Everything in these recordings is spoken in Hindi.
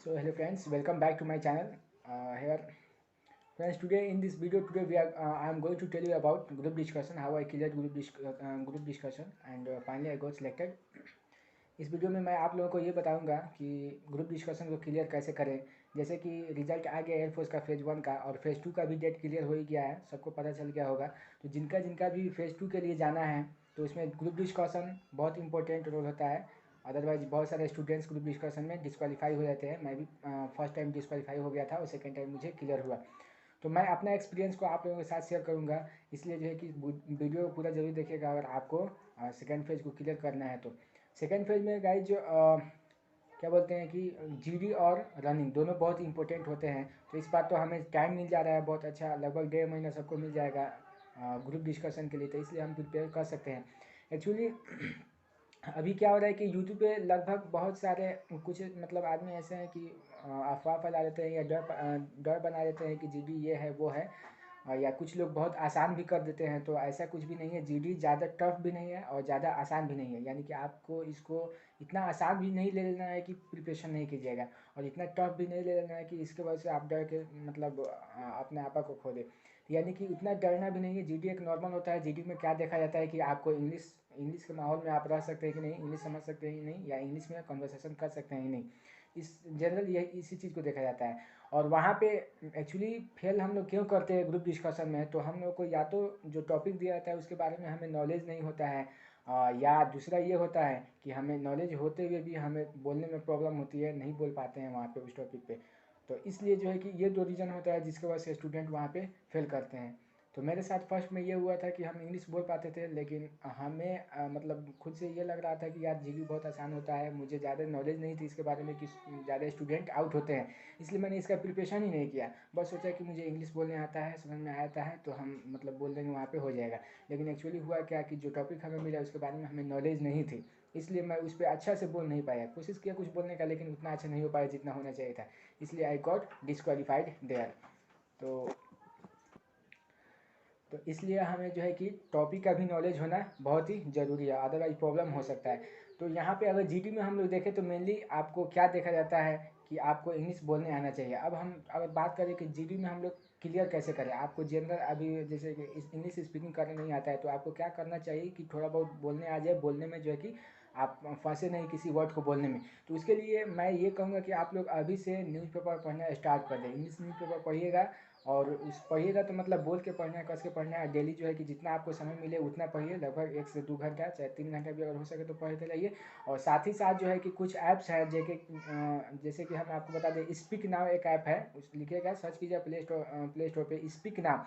So hello friends, welcome back to my channel. Here friends, today in this video today we are I am going to tell you about group discussion, how I cleared group discussion and finally I got selected. इस वीडियो में मैं आप लोगों को ये बताऊंगा कि ग्रुप डिस्कशन को क्लियर कैसे करें। जैसे कि रिजल्ट आ गया एयरफोर्स का फेज़ 1 का और फेज़ 2 का भी डेट क्लियर हो ही गया है, सबको पता चल गया होगा। तो जिनका जिनका भी फेज़ 2 के लिए जाना है तो उसमें ग्रुप डिस्कशन बहुत इंपॉर्टेंट रोल होता है। अदरवाइज बहुत सारे स्टूडेंट्स ग्रुप डिस्कशन में डिस्क्वालीफाई हो जाते हैं। मैं भी फर्स्ट टाइम डिस्क्वालीफाई हो गया था और सेकेंड टाइम मुझे क्लियर हुआ। तो मैं अपना एक्सपीरियंस को आप लोगों के साथ शेयर करूंगा, इसलिए जो है कि वीडियो को पूरा जरूर देखिएगा अगर आपको सेकेंड फेज़ को क्लियर करना है। तो सेकेंड फेज़ में गाइज जो क्या बोलते हैं कि जीडी और रनिंग दोनों बहुत इंपॉर्टेंट होते हैं। तो इस बार तो हमें टाइम मिल जा रहा है बहुत अच्छा, लगभग 1.5 महीना सबको मिल जाएगा ग्रुप डिस्कशन के लिए, तो इसलिए हम प्रिपेयर कर सकते हैं। एक्चुअली अभी क्या हो रहा है कि यूट्यूब पे लगभग बहुत सारे कुछ मतलब आदमी ऐसे हैं कि अफवाह फैला देते हैं या डर बना देते हैं कि जीडी ये है वो है, या कुछ लोग बहुत आसान भी कर देते हैं। तो ऐसा कुछ भी नहीं है, जीडी ज़्यादा टफ भी नहीं है और ज़्यादा आसान भी नहीं है। यानी कि आपको इसको इतना आसान भी नहीं ले लेना है कि प्रिपरेशन नहीं कीजिएगा, और इतना टफ भी नहीं ले लेना है कि इसके वजह से आप डर के मतलब अपने आपा को खो दे। यानी कि उतना डरना भी नहीं है। जीडी एक नॉर्मल होता है। जीडी में क्या देखा जाता है कि आपको इंग्लिश इंग्लिश के माहौल में आप रह सकते हैं कि नहीं, इंग्लिश समझ सकते हैं कि नहीं, या इंग्लिश में कन्वर्सेशन कर सकते हैं कि नहीं। इस जनरल ये इसी चीज़ को देखा जाता है। और वहाँ पे एक्चुअली फेल हम लोग क्यों करते हैं ग्रुप डिस्कशन में, तो हम लोग को या तो जो टॉपिक दिया जाता है उसके बारे में हमें नॉलेज नहीं होता है, या दूसरा ये होता है कि हमें नॉलेज होते हुए भी हमें बोलने में प्रॉब्लम होती है, नहीं बोल पाते हैं वहाँ पे उस टॉपिक पे। तो इसलिए जो है कि ये दो रीज़न होता है जिसके वजह से स्टूडेंट वहाँ पे फेल करते हैं। तो मेरे साथ फर्स्ट में ये हुआ था कि हम इंग्लिश बोल पाते थे, लेकिन हमें मतलब खुद से ये लग रहा था कि यार जीडी बहुत आसान होता है। मुझे ज़्यादा नॉलेज नहीं थी इसके बारे में कि ज़्यादा स्टूडेंट आउट होते हैं, इसलिए मैंने इसका प्रिपरेशन ही नहीं किया। बस सोचा कि मुझे इंग्लिश बोलने आता है, समझ में आता है, तो हम मतलब बोल देंगे वहाँ पे हो जाएगा। लेकिन एक्चुअली हुआ क्या कि जो टॉपिक हमें मिला उसके बारे में हमें नॉलेज नहीं थी, इसलिए मैं उस पर अच्छा से बोल नहीं पाया। कोशिश किया कुछ बोलने का, लेकिन उतना अच्छा नहीं हो पाया जितना होना चाहिए था, इसलिए आई गॉट डिस्क्वालीफाइड देयर। तो तो इसलिए हमें जो है कि टॉपिक का भी नॉलेज होना बहुत ही ज़रूरी है, अदरवाइज प्रॉब्लम हो सकता है। तो यहाँ पे अगर जीडी में हम लोग देखें तो मेनली आपको क्या देखा जाता है कि आपको इंग्लिश बोलने आना चाहिए। अब हम अगर बात करें कि जीडी में हम लोग क्लियर कैसे करें, आपको जनरल अभी जैसे कि इंग्लिश स्पीकिंग करने नहीं आता है, तो आपको क्या करना चाहिए कि थोड़ा बहुत बोलने आ जाए, बोलने में जो है कि आप फंसे नहीं किसी वर्ड को बोलने में। तो उसके लिए मैं ये कहूँगा कि आप लोग अभी से न्यूज़पेपर पढ़ना स्टार्ट कर दें। इंग्लिश न्यूज़पेपर पढ़िएगा, और उस पढ़िएगा तो मतलब बोल के पढ़ना है, कस के पढ़ना है। डेली जो है कि जितना आपको समय मिले उतना पढ़िए, लगभग 1 से 2 घंटा, चाहे 3 घंटा भी अगर हो सके तो पढ़ते रहिए। और साथ ही साथ जो है कि कुछ ऐप्स हैं जैसे कि हम आपको बता दें, स्पीक नाउ एक ऐप है, उस लिखिएगा, सर्च कीजिए प्ले स्टोर पे स्पीक नाउ।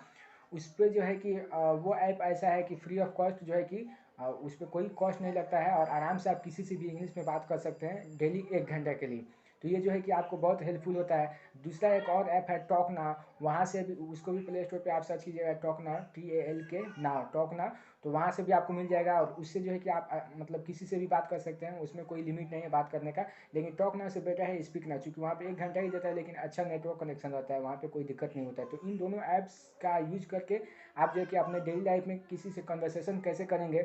उस पर जो है कि वो ऐप ऐसा है कि फ्री ऑफ कॉस्ट जो है कि उस पर कोई कॉस्ट नहीं लगता है, और आराम से आप किसी से भी इंग्लिश में बात कर सकते हैं डेली 1 घंटे के लिए। तो ये जो है कि आपको बहुत हेल्पफुल होता है। दूसरा एक और ऐप है टॉक नाउ, वहाँ से भी, उसको भी प्ले स्टोर पे आप सर्च कीजिएगा, talk now, TALK now, talk now. तो वहाँ से भी आपको मिल जाएगा, और उससे जो है कि आप मतलब किसी से भी बात कर सकते हैं, उसमें कोई लिमिट नहीं है बात करने का। लेकिन टॉक नाउ से बेटर है स्पीक नाउ, क्योंकि वहाँ पे 1 घंटा ही देता है, लेकिन अच्छा नेटवर्क कनेक्शन रहता है, वहाँ पे कोई दिक्कत नहीं होता है। तो इन दोनों ऐप्स का यूज करके आप जो है कि अपने डेली लाइफ में किसी से कन्वर्सेशन कैसे करेंगे,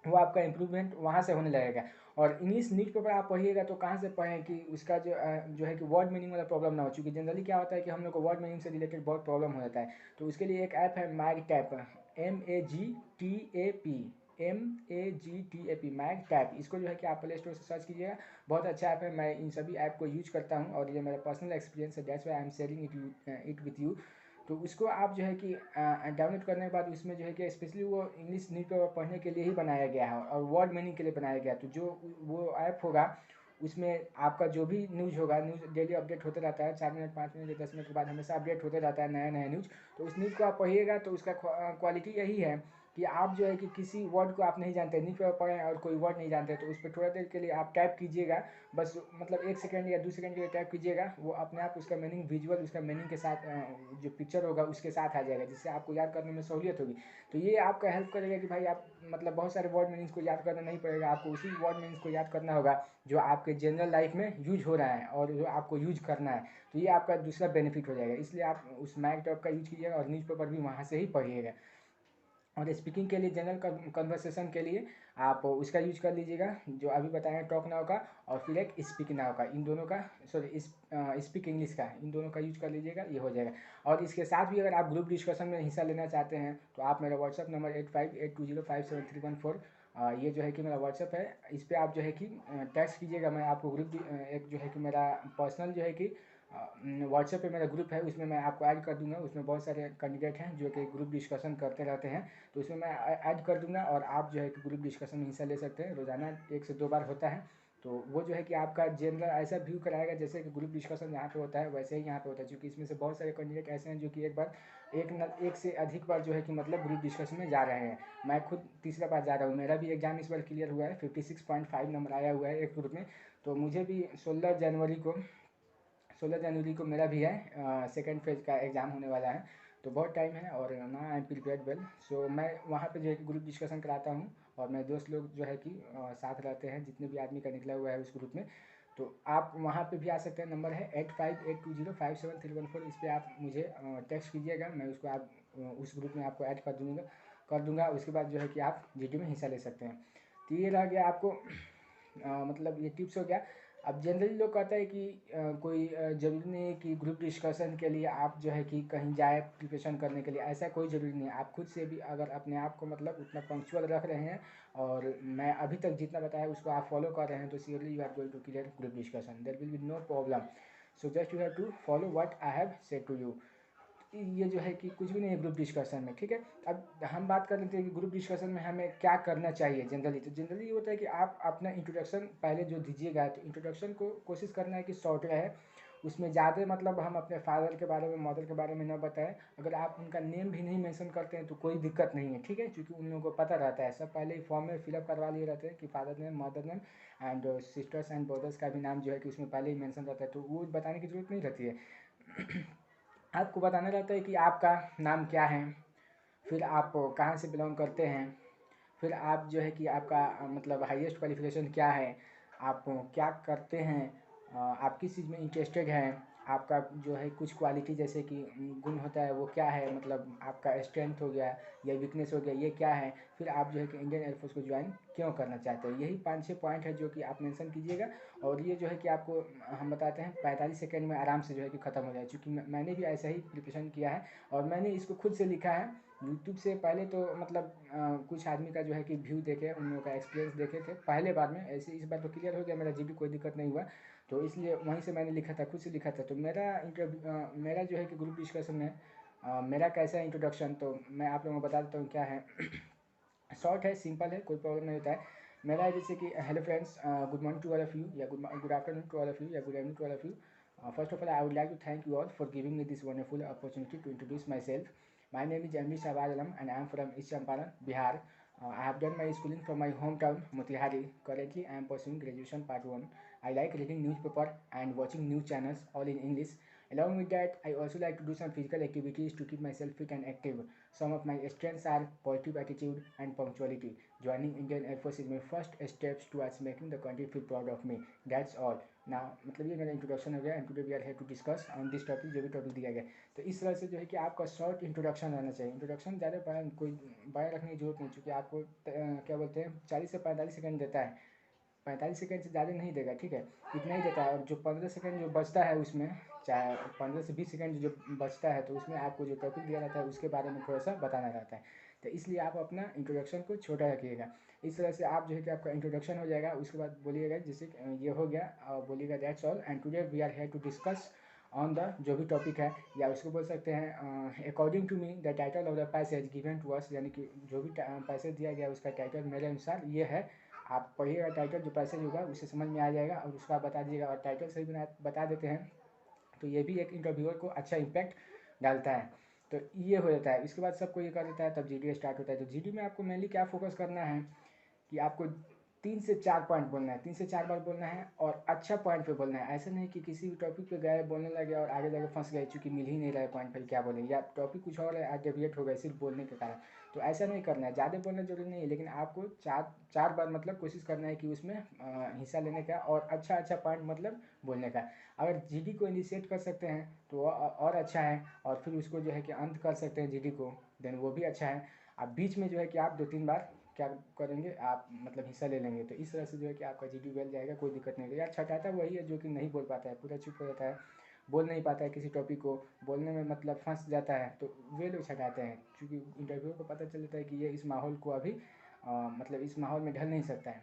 वो आपका इम्प्रूवमेंट वहाँ से होने लगेगा। और इंग्लिश न्यूज़पेपर आप पढ़िएगा तो कहाँ से पढ़ें कि उसका जो है कि वर्ड मीनिंग वाला प्रॉब्लम ना हो, क्योंकि जनरली क्या होता है कि हम लोग को वर्ड मीनिंग से रिलेटेड बहुत प्रॉब्लम हो जाता है। तो उसके लिए एक ऐप है Mag Tap, MAGTAP, Mag Tap. इसको जो है कि आप प्ले स्टोर से सर्च कीजिएगा, बहुत अच्छा ऐप है। मैं इन सभी ऐप को यूज करता हूँ और ये मेरा पर्सनल एक्सपीरियंस है, that's why I am sharing it with you. तो उसको आप जो है कि डाउनलोड करने के बाद उसमें जो है कि स्पेशली वो इंग्लिश न्यूज़पेपर पढ़ने के लिए ही बनाया गया है और वर्ड मीनिंग के लिए बनाया गया है। तो जो वो ऐप होगा उसमें आपका जो भी न्यूज़ होगा, न्यूज़ डेली अपडेट होते रहता है, 4 मिनट 5 मिनट या 10 मिनट के बाद हमेशा अपडेट होते रहता है नया नया न्यूज़। तो उस न्यूज़ को आप पढ़िएगा तो उसका क्वालिटी यही है कि आप जो है कि किसी वर्ड को आप नहीं जानते, न्यूज़पेपर पढ़ें और कोई वर्ड नहीं जानते, तो उस पर थोड़ा देर के लिए आप टाइप कीजिएगा, बस मतलब 1 सेकेंड या 2 सेकेंड के लिए टाइप कीजिएगा, वो अपने आप उसका मीनिंग विजुअल उसका मीनिंग के साथ जो पिक्चर होगा उसके साथ आ जाएगा, जिससे आपको याद करने में सहूलियत होगी। तो ये आपका हेल्प करेगा कि भाई आप मतलब बहुत सारे वर्ड मीनिंग्स को याद करना नहीं पड़ेगा, आपको उसी वर्ड मीनिंग्स को याद करना होगा जो आपके जनरल लाइफ में यूज हो रहा है और जो आपको यूज करना है। तो ये आपका दूसरा बेनिफिट हो जाएगा, इसलिए आप उस मैक टॉप का यूज कीजिएगा और न्यूज़पेपर भी वहाँ से ही पढ़िएगा। और स्पीकिंग के लिए, जनरल कन्वर्सेशन के लिए आप उसका यूज कर लीजिएगा, जो अभी बताएं टॉक नाउ का, और फिर एक स्पीक नाउ का, इन दोनों का, सॉरी स्पीक इंग्लिश का, इन दोनों का यूज कर लीजिएगा, ये हो जाएगा। और इसके साथ भी अगर आप ग्रुप डिस्कशन में हिस्सा लेना चाहते हैं तो आप मेरा व्हाट्सअप नंबर 8582057314, ये जो है कि मेरा व्हाट्सअप है, इस पर आप जो है कि टेक्स्ट कीजिएगा, मैं आपको ग्रुप एक जो है कि मेरा पर्सनल जो है कि व्हाट्सएप पे मेरा ग्रुप है, उसमें मैं आपको ऐड कर दूंगा। उसमें बहुत सारे कैंडिडेट हैं जो कि ग्रुप डिस्कशन करते रहते हैं, तो उसमें मैं ऐड कर दूंगा और आप जो है कि ग्रुप डिस्कशन में हिस्सा ले सकते हैं। रोज़ाना 1 से 2 बार होता है, तो वो जो है कि आपका जनरल ऐसा व्यू कराएगा जैसे कि ग्रुप डिस्कशन यहाँ पे होता है वैसे ही यहाँ पे होता है, क्योंकि इसमें से बहुत सारे कैंडिडेट ऐसे हैं जो कि एक से अधिक बार जो है कि मतलब ग्रुप डिस्कशन में जा रहे हैं। मैं खुद तीसरा बार जा रहा हूँ, मेरा भी एग्जाम इस बार क्लियर हुआ है, 56.5 नंबर आया हुआ है एक ग्रुप में। तो मुझे भी 16 जनवरी को मेरा भी है सेकेंड फेज का एग्ज़ाम होने वाला है, तो बहुत टाइम है और ना आई एम प्रिपेयर्ड वेल। सो मैं वहाँ पे जो है कि ग्रुप डिस्कशन कराता हूँ, और मेरे दोस्त लोग जो है कि साथ रहते हैं, जितने भी आदमी का निकला हुआ है उस ग्रुप में। तो आप वहाँ पे भी आ सकते हैं, नंबर है 8582057314, इस पर आप मुझे टेक्स्ट कीजिएगा, मैं उसको आप उस ग्रुप में आपको ऐड कर दूँगा। उसके बाद जो है कि आप जीडी में हिस्सा ले सकते हैं। तो ये रह गया आपको मतलब ये टिप्स हो गया। अब जनरली लोग कहते हैं कि कोई ज़रूरी नहीं है कि ग्रुप डिस्कशन के लिए आप जो है कि कहीं जाए प्रिपरेशन करने के लिए, ऐसा कोई ज़रूरी नहीं है। आप खुद से भी अगर अपने आप को मतलब उतना पंक्चुअल रख रहे हैं, और मैं अभी तक जितना बताया उसको आप फॉलो कर रहे हैं, तो surely you are going to clear group discussion, there will be no problem. So just you have to follow what I have said to you. ये जो है कि कुछ भी नहीं है ग्रुप डिस्कशन में, ठीक है। अब हम बात कर लेते हैं कि ग्रुप डिस्कशन में हमें क्या करना चाहिए जनरली। तो जनरली ये होता है कि आप अपना इंट्रोडक्शन पहले जो दीजिएगा, तो इंट्रोडक्शन को कोशिश करना है कि शॉर्ट रहे, उसमें ज़्यादा मतलब हम अपने फादर के बारे में, मदर के बारे में न बताएं। अगर आप उनका नेम भी नहीं मेंशन करते हैं तो कोई दिक्कत नहीं है, ठीक है, क्योंकि उन लोगों को पता रहता है, सब पहले ही फॉर्म में फिलअप करवा लिए रहते हैं कि father name, mother name and sisters and brothers का भी नाम जो है कि उसमें पहले ही मेंशन रहता है, तो वो बताने की जरूरत नहीं रहती है। आपको बताना रहता है कि आपका नाम क्या है, फिर आप कहाँ से बिलोंग करते हैं, फिर आप जो है कि आपका मतलब हाईएस्ट क्वालिफिकेशन क्या है, आप क्या करते हैं, आप किस चीज़ में इंटरेस्टेड हैं, आपका जो है कुछ क्वालिटी जैसे कि गुण होता है वो क्या है, मतलब आपका स्ट्रेंथ हो गया या वीकनेस हो गया, ये क्या है, फिर आप जो है कि इंडियन एयरफोर्स को ज्वाइन क्यों करना चाहते हैं। यही 5-6 पॉइंट है जो कि आप मेंशन कीजिएगा, और ये जो है कि आपको हम बताते हैं 45 सेकेंड में आराम से जो है कि ख़त्म हो जाए, क्योंकि मैंने भी ऐसा ही प्रिपरेशन किया है, और मैंने इसको खुद से लिखा है यूट्यूब से। पहले तो मतलब कुछ आदमी का जो है कि व्यू देखे, उन लोगों का एक्सपीरियंस देखे थे पहले बार में, ऐसे इस बार तो क्लियर हो गया मेरा जीडी, कोई दिक्कत नहीं हुआ, तो इसलिए वहीं से मैंने लिखा था, खुद से लिखा था। तो मेरा जो है कि ग्रुप डिस्कशन में मेरा कैसा है इंट्रोडक्शन, तो मैं आप लोगों को बता देता हूँ क्या है। शॉर्ट है, सिंपल है, कोई प्रॉब्लम नहीं होता है। मेरा है जैसे कि hello friends, good morning to all of you, या good afternoon to all of you, या good evening to all of you. First of all, I would like to thank you all for giving me this wonderful opportunity to introduce myself. My name is Amri Shahbaz Alam and I am from East Champaran, Bihar. I have done my schooling from my hometown, Motihari. Currently, I am pursuing graduation part 1. I like reading newspaper and watching news channels, all in English. Along with that, I also like to do some physical activities to keep myself fit and active. Some of my strengths are positive attitude and punctuality. Joining Indian Air Force is my first steps towards making the country feel proud of me. That's all. ना मतलब ये मेरा इंट्रोडक्शन हो गया, and today we are here to discuss on this topic, जो भी टॉपिक दिया गया। तो इस तरह से जो है कि आपका शॉर्ट इंट्रोडक्शन रहना चाहिए। इंट्रोडक्शन ज़्यादा बड़ा कोई बड़ा रखने की जरूरत नहीं, क्योंकि आपको क्या बोलते हैं 40 से 45 सेकंड देता है, 45 सेकंड से ज़्यादा नहीं देगा, ठीक है, इतना ही देता है। और जो 15 सेकंड जो बचता है उसमें, चाहे 15 से 20 सेकंड जो बचता है, तो उसमें आपको जो टॉपिक दिया रहता है उसके बारे में थोड़ा सा बताना रहता है। तो इसलिए आप अपना इंट्रोडक्शन को छोटा रखिएगा। इस तरह से आप जो है कि आपका इंट्रोडक्शन हो जाएगा, उसके बाद बोलिएगा जैसे ये हो गया, और बोलिएगा that's all and today we are here to discuss on the जो भी टॉपिक है, या उसको बोल सकते हैं according to me the title of the passage given to us, यानी कि जो भी पैसेज दिया गया उसका टाइटल मेरे अनुसार ये है। आप पढ़िएगा टाइटल, जो पैसेज होगा उससे समझ में आ जाएगा, और उसका बता दीजिएगा, और टाइटल सही बता देते हैं तो ये भी एक इंटरव्यूअर को अच्छा इम्पैक्ट डालता है। तो ये हो जाता है, इसके बाद सबको ये कर देता है, तब जीडी स्टार्ट होता है। तो जीडी में आपको मेनली क्या फोकस करना है कि आपको 3 से 4 पॉइंट बोलना है, 3 से 4 बार बोलना है, और अच्छा पॉइंट पे बोलना है। ऐसा नहीं कि किसी भी टॉपिक पे गए, बोलने लगे और आगे जाके फंस गए, क्योंकि मिल ही नहीं रहा है पॉइंट पे क्या बोलें, या टॉपिक कुछ और है, आज डेविएट हो गए सिर्फ बोलने के कारण। तो ऐसा नहीं करना है, ज़्यादा बोलना जरूरी नहीं है, लेकिन आपको चार बार मतलब कोशिश करना है कि उसमें हिस्सा लेने का, और अच्छा पॉइंट मतलब बोलने का। अगर जीडी को इनिशिएट कर सकते हैं तो और अच्छा है, और फिर उसको जो है कि अंत कर सकते हैं जीडी को, देन वो भी अच्छा है। अब बीच में जो है कि आप 2-3 बार क्या करेंगे आप, मतलब हिस्सा ले लेंगे। तो इस तरह से जो है कि आपका GD वेल जाएगा, कोई दिक्कत नहीं होगी। यार छठाता वही है जो कि नहीं बोल पाता है, पूरा चुप हो जाता है, बोल नहीं पाता है किसी टॉपिक को, बोलने में मतलब फंस जाता है, तो वे लोग छठाते हैं। क्योंकि इंटरव्यू को पता चल जाता है कि ये इस माहौल को अभी मतलब इस माहौल में ढल नहीं सकता है।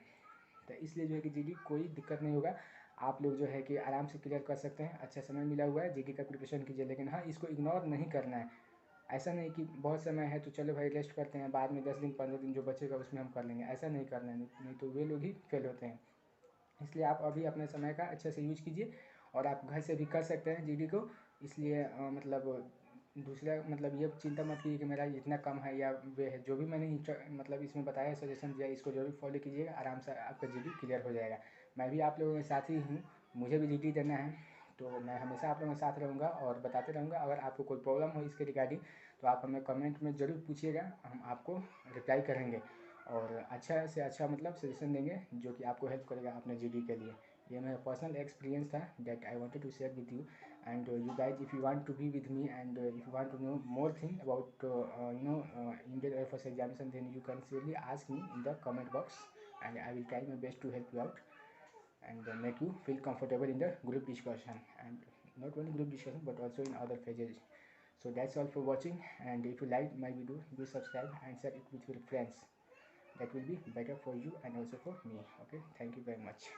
तो इसलिए जो है कि GD कोई दिक्कत नहीं होगा, आप लोग जो है कि आराम से क्लियर कर सकते हैं। अच्छा समय मिला हुआ है, GD का प्रिपरेशन कीजिए, लेकिन हाँ इसको इग्नोर नहीं करना है। ऐसा नहीं कि बहुत समय है तो चलो भाई रेस्ट करते हैं, बाद में 10 दिन 15 दिन जो बचेगा उसमें हम कर लेंगे, ऐसा नहीं करना है, नहीं तो वे लोग ही फेल होते हैं। इसलिए आप अभी अपने समय का अच्छे से यूज कीजिए, और आप घर से भी कर सकते हैं GD को। इसलिए मतलब दूसरा मतलब ये चिंता मत कीजिए कि मेरा इतना कम है या वे है, जो भी मैंने मतलब इसमें बताया, सजेशन दिया, इसको जरूर फॉलो कीजिएगा, आराम से आपका GD क्लियर हो जाएगा। मैं भी आप लोगों के साथ ही हूँ, मुझे भी GD देना है, तो मैं हमेशा आप लोगों के साथ रहूँगा और बताते रहूँगा। अगर आपको कोई प्रॉब्लम हो इसके रिगार्डिंग तो आप हमें कमेंट में ज़रूर पूछिएगा, हम आपको रिप्लाई करेंगे और अच्छा से अच्छा मतलब सजेशन देंगे जो कि आपको हेल्प करेगा अपने GD के लिए। ये मेरा पर्सनल एक्सपीरियंस था that I wanted to share with you. And you guys, if you want to be with me and if you want to know more thing about Indian Air Force examination, then you can surely ask me in the comment box, and I will try my best to help you out and make you feel comfortable in the group discussion, and not only group discussion but also in other phases. So that's all for watching, and if you like my video, do subscribe and share it with your friends. That will be better for you and also for me. Okay, thank you very much.